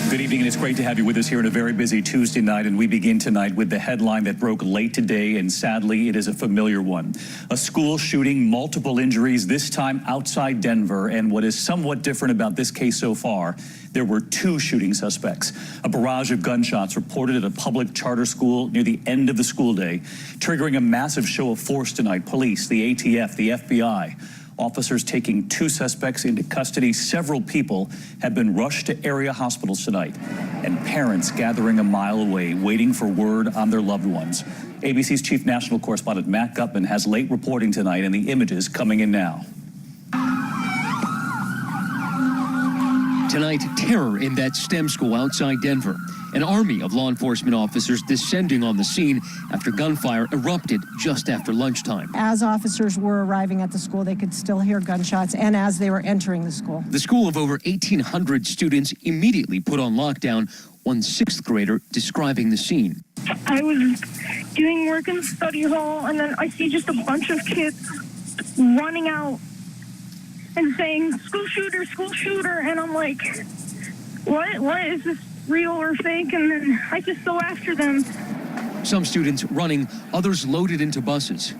Good evening, and it's great to have you with us here on a very busy Tuesday night. And we begin tonight with the headline that broke late today, and sadly, it is a familiar one. A school shooting, multiple injuries, this time outside Denver. And what is somewhat different about this case so far, there were two shooting suspects. A barrage of gunshots reported at a public charter school near the end of the school day, triggering a massive show of force tonight. Police, the ATF, the FBI. Officers taking two suspects into custody. Several people have been rushed to area hospitals tonight, and parents gathering a mile away, waiting for word on their loved ones. ABC's chief national correspondent Matt Gutman has late reporting tonight, and the images coming in now. Tonight, terror in that STEM school outside Denver. An army of law enforcement officers descending on the scene after gunfire erupted just after lunchtime. As officers were arriving at the school, they could still hear gunshots, and as they were entering the school. The school of over 1,800 students immediately put on lockdown, one sixth grader describing the scene. I was doing work in the study hall, and then I see just a bunch of kids running out and saying, school shooter, and I'm like, what is this? Real or fake? And then I just go after them. Some students running, others loaded into buses.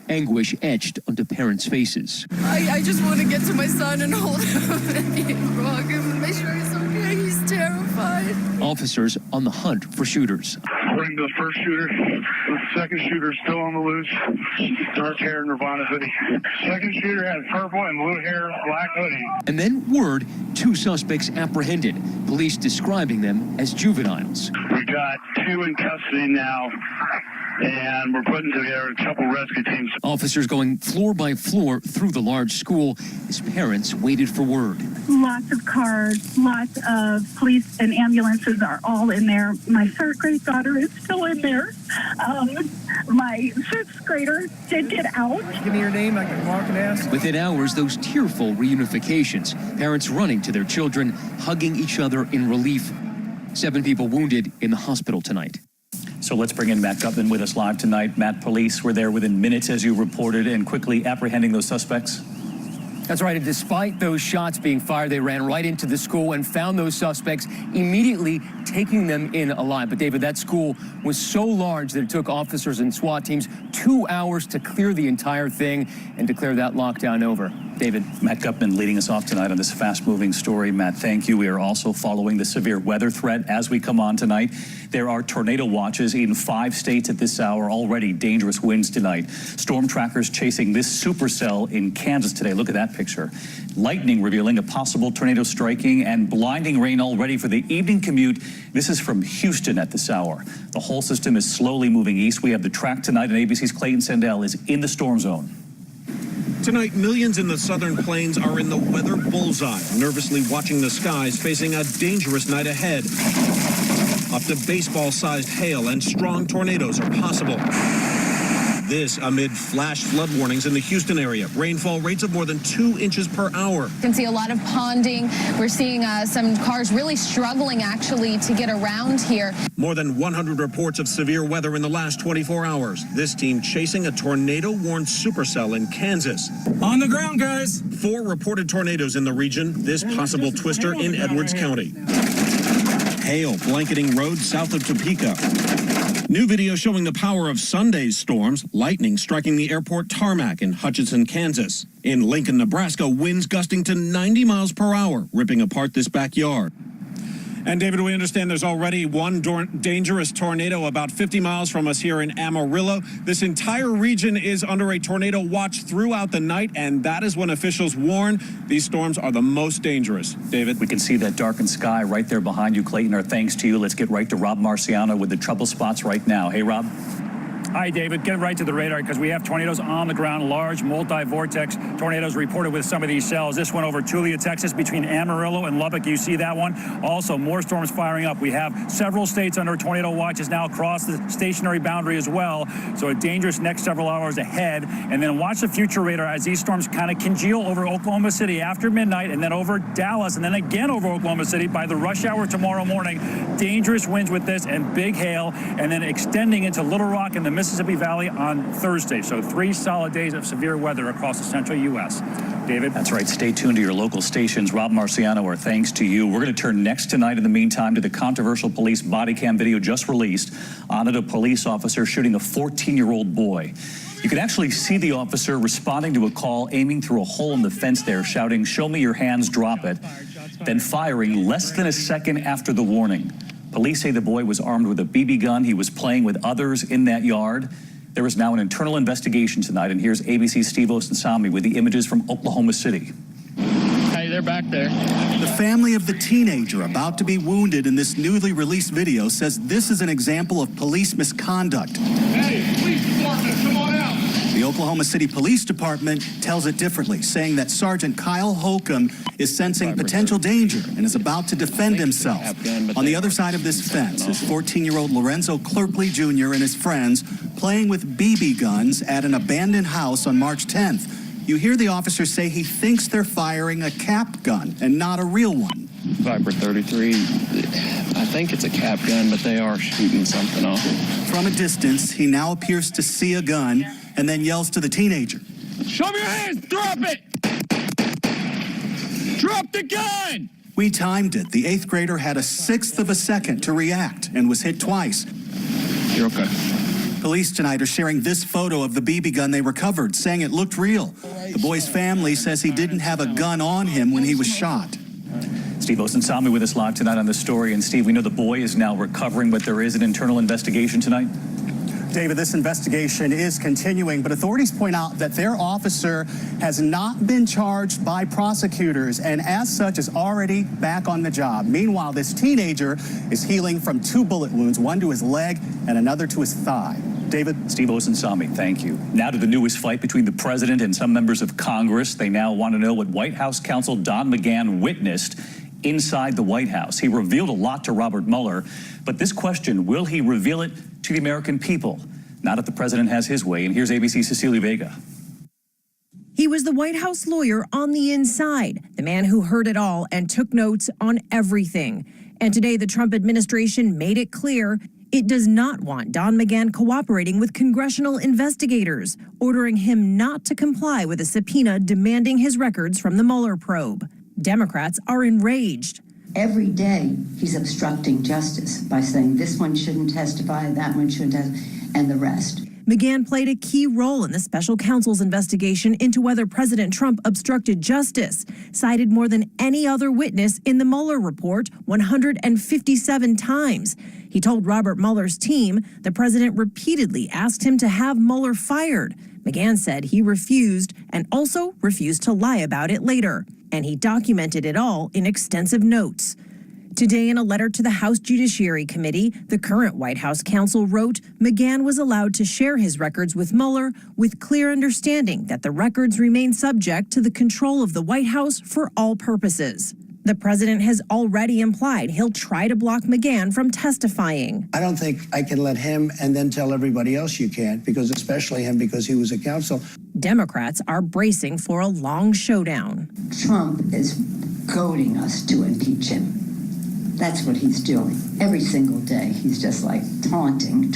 Anguish etched onto parents' faces. I just want to get to my son and hold him and hug him and make sure he's okay. He's terrified. Officers on the hunt for shooters. According to the first shooter, the second shooter is still on the loose. Dark hair, Nirvana hoodie. Second shooter has purple and blue hair, black hoodie. And then word, two suspects apprehended. Police describing them as juveniles. We got two in custody now, and we're putting together a couple rescue teams. Officers going floor by floor through the large school as parents waited for word. Lots of cars, lots of police and ambulances are all in there. My third grade daughter is still in there. My fifth grader did get out. Give me your name, I can walk and ask. Within hours, those tearful reunifications, parents running to their children, hugging each other in relief. 7 people wounded in the hospital tonight. So let's bring in Matt Gutman with us live tonight. Matt, police were there within minutes, as you reported, and quickly apprehending those suspects. That's right, and despite those shots being fired, they ran right into the school and found those suspects, immediately taking them in alive. But David, that school was so large that it took officers and SWAT teams 2 hours to clear the entire thing and declare that lockdown over. David. Matt Gutman leading us off tonight on this fast-moving story. Matt, thank you. We are also following the severe weather threat as we come on tonight. There are tornado watches in 5 states at this hour. Already dangerous winds tonight. Storm trackers chasing this supercell in Kansas today. Look at that picture. Lightning revealing a possible tornado striking, and blinding rain already for the evening commute. This is from Houston at this hour. The whole system is slowly moving east. We have the track tonight, and ABC's Clayton Sandell is in the storm zone. Tonight, millions in the southern plains are in the weather bullseye, nervously watching the skies, facing a dangerous night ahead. Up to baseball-sized hail and strong tornadoes are possible. This amid flash flood warnings in the Houston area. Rainfall rates of more than 2 inches per hour. You can see a lot of ponding. We're seeing some cars really struggling, actually, to get around here. More than 100 reports of severe weather in the last 24 hours. This team chasing a tornado-warned supercell in Kansas. On the ground, guys. 4 reported tornadoes in the region. This possible twister in Edwards County. Hail blanketing roads south of Topeka. New video showing the power of Sunday's storms, lightning striking the airport tarmac in Hutchinson, Kansas. In Lincoln, Nebraska, winds gusting to 90 miles per hour, ripping apart this backyard. And David, we understand there's already one dangerous tornado about 50 miles from us here in Amarillo. This entire region is under a tornado watch throughout the night, and that is when officials warn these storms are the most dangerous. David? We can see that darkened sky right there behind you, Clayton. Our thanks to you. Let's get right to Rob Marciano with the trouble spots right now. Hey, Rob. Hi, David. Get right to the radar because we have tornadoes on the ground, large multi-vortex tornadoes reported with some of these cells. This one over Tulia, Texas, between Amarillo and Lubbock. You see that one. Also, more storms firing up. We have several states under tornado watches now across the stationary boundary as well. So a dangerous next several hours ahead. And then watch the future radar as these storms kind of congeal over Oklahoma City after midnight, and then over Dallas, and then again over Oklahoma City by the rush hour tomorrow morning. Dangerous winds with this and big hail, and then extending into Little Rock and the Mississippi Valley on Thursday. So 3 solid days of severe weather across the central U.S. David? That's right. Stay tuned to your local stations. Rob Marciano, our thanks to you. We're going to turn next tonight, in the meantime, to the controversial police body cam video just released on it, a police officer shooting a 14-year-old boy. You can actually see the officer responding to a call, aiming through a hole in the fence there, shouting, "Show me your hands, drop it," then firing less than a second after the warning. Police say the boy was armed with a BB gun. He was playing with others in that yard. There is now an internal investigation tonight, and here's ABC's Steve Osensami with the images from Oklahoma City. Hey, they're back there. The family of the teenager about to be wounded in this newly released video says this is an example of police misconduct. Hey, police department, come on out. The Oklahoma City Police Department tells it differently, saying that Sergeant Kyle Holcomb is sensing potential danger and is about to defend himself. On the other side of this fence is 14-year-old Lorenzo Clerkley Jr. and his friends playing with BB guns at an abandoned house on March 10th. You hear the officer say he thinks they're firing a cap gun and not a real one. Viper 33, I think it's a cap gun, but they are shooting something off. From a distance, he now appears to see a gun and then yells to the teenager, "Show me your hands, drop it! Drop the gun!" We timed it. The 8th grader had a 1/6 of a second to react and was hit twice. You're okay. Police tonight are sharing this photo of the BB gun they recovered, saying it looked real. The boy's family says he didn't have a gun on him when he was shot. Steve Osensami with us live tonight on the story. And Steve, we know the boy is now recovering, but there is an internal investigation tonight. David, this investigation is continuing, but authorities point out that their officer has not been charged by prosecutors and as such is already back on the job. Meanwhile, this teenager is healing from 2 bullet wounds, one to his leg and another to his thigh. David? Steve Osensami, thank you. Now to the newest fight between the president and some members of Congress. They now want to know what White House counsel Don McGahn witnessed inside the White House. He revealed a lot to Robert Mueller, but this question, will he reveal it to the American people? Not if the president has his way. And here's ABC's Cecilia Vega. He was the White House lawyer on the inside, the man who heard it all and took notes on everything. And today the Trump administration made it clear it does not want Don McGahn cooperating with congressional investigators, ordering him not to comply with a subpoena demanding his records from the Mueller probe. Democrats are enraged. Every day he's obstructing justice by saying this one shouldn't testify, that one shouldn't testify, and the rest. McGahn played a key role in the special counsel's investigation into whether President Trump obstructed justice, cited more than any other witness in the Mueller report 157 times. He told Robert Mueller's team the president repeatedly asked him to have Mueller fired. McGahn said he refused and also refused to lie about it later. And he documented it all in extensive notes. Today, in a letter to the House Judiciary Committee, the current White House counsel wrote McGahn was allowed to share his records with Mueller with clear understanding that the records remain subject to the control of the White House for all purposes. The president has already implied he'll try to block McGahn from testifying. I don't think I can let him and then tell everybody else you can't, because especially him, because he was a counsel. Democrats are bracing for a long showdown. Trump is goading us to impeach him. That's what he's doing. Every single day, he's just like taunting.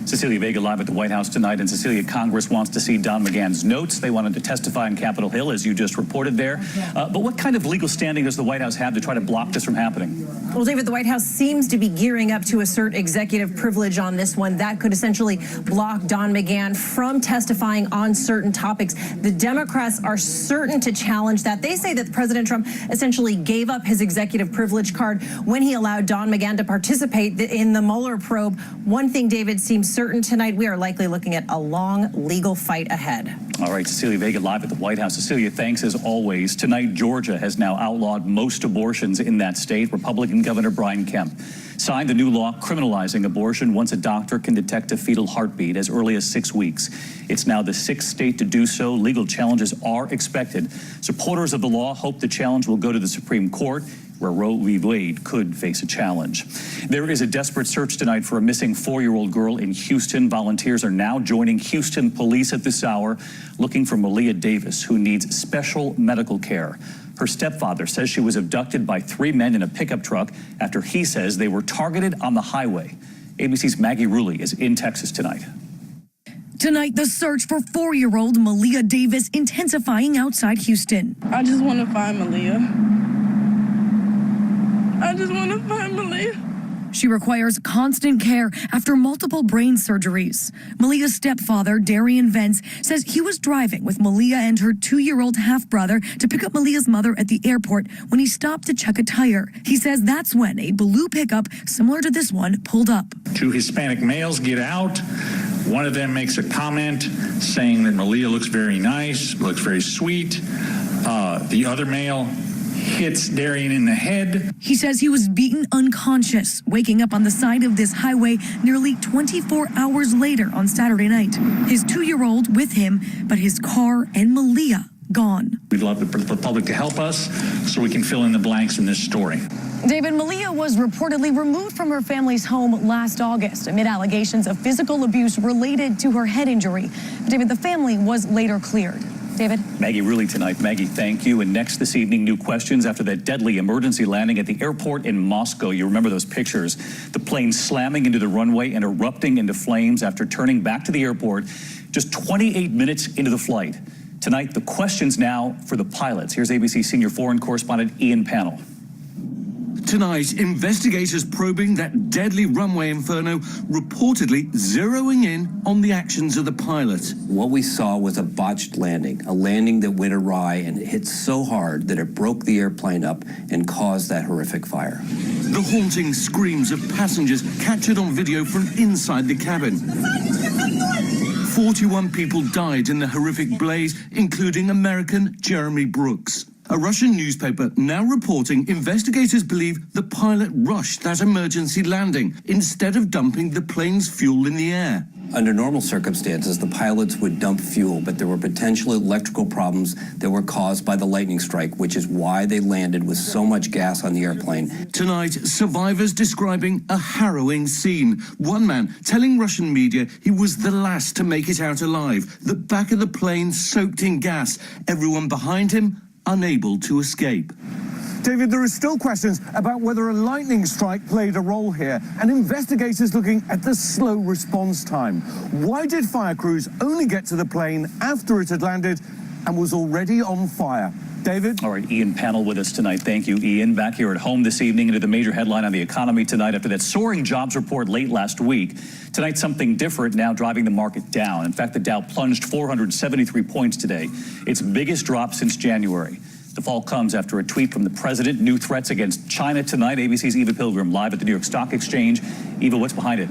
Cecilia Vega live at the White House tonight. And Cecilia, Congress wants to see Don McGahn's notes. They wanted to testify on Capitol Hill, as you just reported there. But what kind of legal standing does the White House have to try to block this from happening? Well, David, the White House seems to be gearing up to assert executive privilege on this one. That could essentially block Don McGahn from testifying on certain topics. The Democrats are certain to challenge that. They say that President Trump essentially gave up his executive privilege card when he allowed Don McGahn to participate in the Mueller probe. One thing, David, seems certain tonight: we are likely looking at a long legal fight ahead. All right, Cecilia Vega live at the White House. Cecilia, thanks as always. Tonight, Georgia has now outlawed most abortions in that state. Republican Governor Brian Kemp signed the new law criminalizing abortion once a doctor can detect a fetal heartbeat as early as 6 weeks. It's now the 6th state to do so. Legal challenges are expected. Supporters of the law hope the challenge will go to the Supreme Court, where Roe v. Wade could face a challenge. There is a desperate search tonight for a missing 4-year-old girl in Houston. Volunteers are now joining Houston police at this hour, looking for Malia Davis, who needs special medical care. Her stepfather says she was abducted by 3 men in a pickup truck after he says they were targeted on the highway. ABC's Maggie Rulli is in Texas tonight. Tonight, the search for 4-year-old Malia Davis intensifying outside Houston. I just want to find Malia. I just want to find Malia. She requires constant care after multiple brain surgeries. Malia's stepfather, Darian Vence, says he was driving with Malia and her 2-year-old half-brother to pick up Malia's mother at the airport when he stopped to check a tire. He says that's when a blue pickup similar to this one pulled up. 2 Hispanic males get out. One of them makes a comment saying that Malia looks very nice, looks very sweet. The other male hits Darian in the head. He says he was beaten unconscious, waking up on the side of this highway nearly 24 hours later on Saturday night. His 2-year-old with him, but his car and Malia gone. We'd love the public to help us so we can fill in the blanks in this story. David, Malia was reportedly removed from her family's home last August amid allegations of physical abuse related to her head injury. David, the family was later cleared. David? Maggie Rulli tonight. Maggie, thank you. And next this evening, new questions after that deadly emergency landing at the airport in Moscow. You remember those pictures. The plane slamming into the runway and erupting into flames after turning back to the airport just 28 minutes into the flight. Tonight, the questions now for the pilots. Here's ABC senior foreign correspondent Ian Pannell. Tonight, investigators probing that deadly runway inferno, reportedly zeroing in on the actions of the pilot. What we saw was a botched landing, a landing that went awry and hit so hard that it broke the airplane up and caused that horrific fire. The haunting screams of passengers captured on video from inside the cabin. 41 people died in the horrific blaze, including American Jeremy Brooks. A Russian newspaper now reporting investigators believe the pilot rushed that emergency landing instead of dumping the plane's fuel in the air. Under normal circumstances, the pilots would dump fuel, but there were potential electrical problems that were caused by the lightning strike, which is why they landed with so much gas on the airplane. Tonight, survivors describing a harrowing scene. One man telling Russian media he was the last to make it out alive. The back of the plane soaked in gas. Everyone behind him unable to escape. David, there are still questions about whether a lightning strike played a role here, and investigators looking at the slow response time. Why did fire crews only get to the plane after it had landed and was already on fire? David? All right, Ian Pannell with us tonight. Thank you, Ian. Back here at home this evening into the major headline on the economy tonight after that soaring jobs report late last week. Tonight, something different now driving the market down. In fact, the Dow plunged 473 points today, its biggest drop since January. The fall comes after a tweet from the president, new threats against China tonight. ABC's Eva Pilgrim live at the New York Stock Exchange. Eva, what's behind it?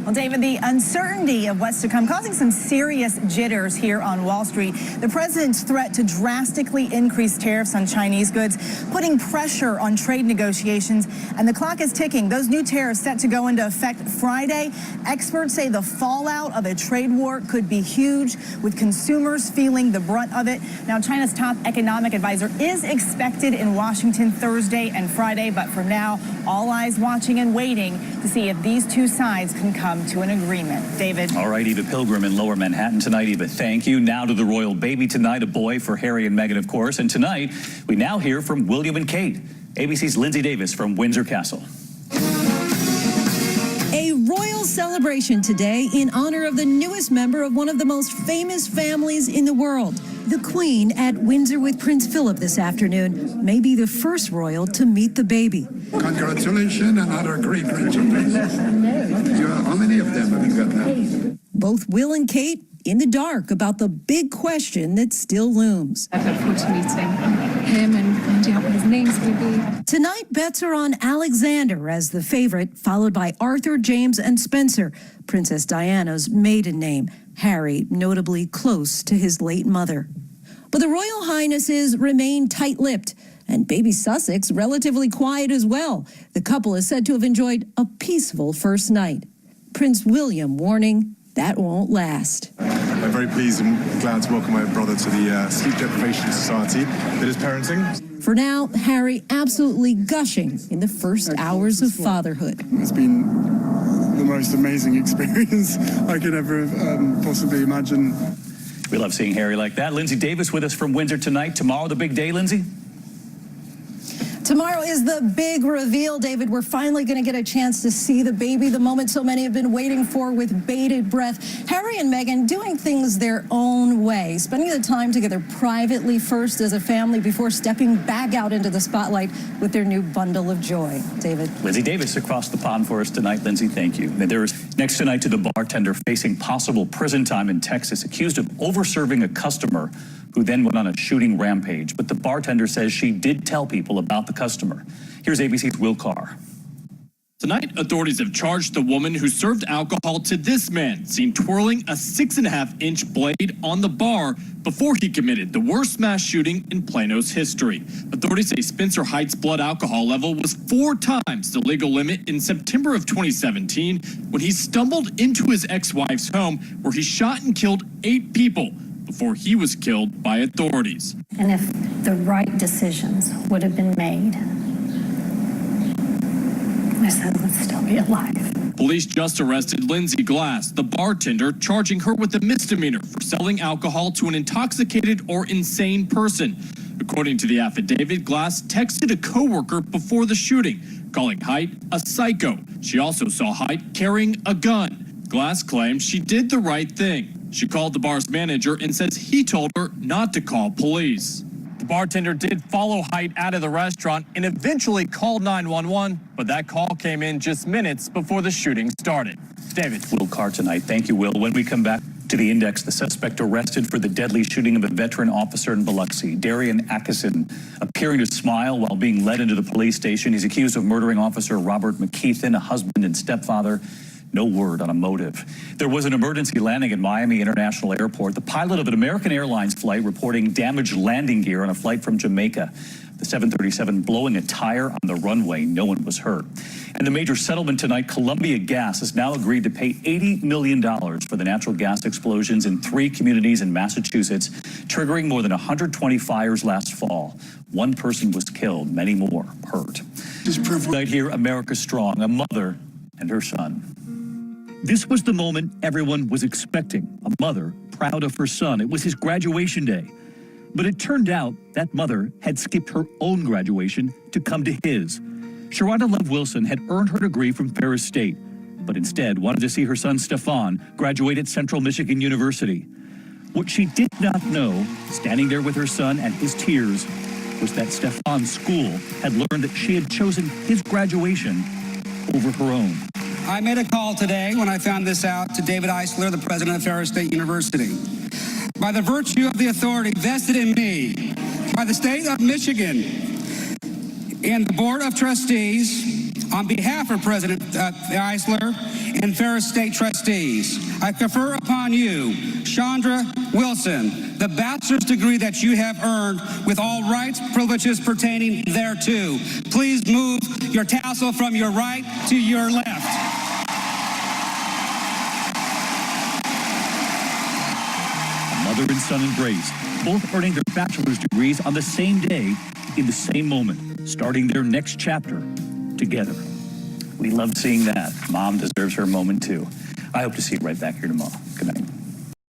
Well, David, the uncertainty of what's to come causing some serious jitters here on Wall Street. The president's threat to drastically increase tariffs on Chinese goods, putting pressure on trade negotiations, and the clock is ticking. Those new tariffs set to go into effect Friday. Experts say the fallout of a trade war could be huge, with consumers feeling the brunt of it. Now, China's top economic advisor is expected in Washington Thursday and Friday, but for now, all eyes watching and waiting to see if these two sides can come to an agreement. David? All right, Eva Pilgrim in Lower Manhattan tonight. Eva, thank you. Now to the royal baby tonight, a boy for Harry and Meghan, of course. And tonight, we now hear from William and Kate. ABC's Lindsay Davis from Windsor Castle. A royal celebration today in honor of the newest member of one of the most famous families in the world. The Queen at Windsor with Prince Philip this afternoon may be the first royal to meet the baby. Congratulations and other great grandchildren. How many of them have you got now? Both Will and Kate in the dark about the big question that still looms. I look forward to meeting him and finding out what his name's going to be. Tonight, bets are on Alexander as the favorite, followed by Arthur, James, and Spencer, Princess Diana's maiden name. Harry, notably close to his late mother. But the Royal Highnesses remain tight-lipped, and baby Sussex relatively quiet as well. The couple is said to have enjoyed a peaceful first night. Prince William warning that won't last. I'm very pleased and glad to welcome my brother to the Sleep Deprivation Society that is parenting. For now, Harry absolutely gushing in the first hours of fatherhood. It's been the most amazing experience I could ever possibly imagine. We love seeing Harry like that. Lindsay Davis with us from Windsor tonight. Tomorrow, the big day, Lindsay? Tomorrow is the big reveal, David. We're finally going to get a chance to see the baby, the moment so many have been waiting for with bated breath. Harry and Meghan doing things their own way, spending the time together privately first as a family before stepping back out into the spotlight with their new bundle of joy. David. Lindsay Davis across the pond for us tonight. Lindsay, thank you. And there's next tonight to the bartender facing possible prison time in Texas, accused of over-serving a customer who then went on a shooting rampage. But the bartender says she did tell people about the customer. Here's ABC's Will Carr. Tonight, authorities have charged the woman who served alcohol to this man, seen twirling a 6.5-inch blade on the bar before he committed the worst mass shooting in Plano's history. Authorities say Spencer Heights' blood alcohol level was 4 times the legal limit in September of 2017 when he stumbled into his ex-wife's home where he shot and killed 8 people before he was killed by authorities. And if the right decisions would have been made, my son would still be alive. Police just arrested Lindsay Glass, the bartender, charging her with a misdemeanor for selling alcohol to an intoxicated or insane person. According to the affidavit, Glass texted a coworker before the shooting, calling Height a psycho. She also saw Height carrying a gun. Glass claims she did the right thing. She called the bar's manager and says he told her not to call police. The bartender did follow Height out of the restaurant and eventually called 911, but that call came in just minutes before the shooting started. David. Will Carr tonight. Thank you, Will. When we come back to the Index, the suspect arrested for the deadly shooting of a veteran officer in Biloxi, Darian Atkinson, appearing to smile while being led into the police station. He's accused of murdering Officer Robert McKeithen, a husband and stepfather. No word on a motive. There was an emergency landing at Miami International Airport. The pilot of an American Airlines flight reporting damaged landing gear on a flight from Jamaica. The 737 blowing a tire on the runway. No one was hurt. And the major settlement tonight, Columbia Gas has now agreed to pay $80 million for the natural gas explosions in 3 communities in Massachusetts, triggering more than 120 fires last fall. 1 person was killed, many more hurt. Right here, America Strong, a mother and her son. This was the moment everyone was expecting. A mother proud of her son. It was his graduation day. But it turned out that mother had skipped her own graduation to come to his. Sharonda Love Wilson had earned her degree from Ferris State, but instead wanted to see her son Stefan graduate at Central Michigan University. What she did not know, standing there with her son and his tears, was that Stefan's school had learned that she had chosen his graduation over her own. I made a call today when I found this out to David Eisler, the president of Ferris State University. By the virtue of the authority vested in me by the state of Michigan and the Board of Trustees, on behalf of President Eisler and Ferris State trustees, I confer upon you, Chandra Wilson, the bachelor's degree that you have earned with all rights, privileges pertaining thereto. Please move your tassel from your right to your left. Mother and son embraced, both earning their bachelor's degrees on the same day, in the same moment, starting their next chapter together. We love seeing that. Mom deserves her moment too. I hope to see you right back here tomorrow.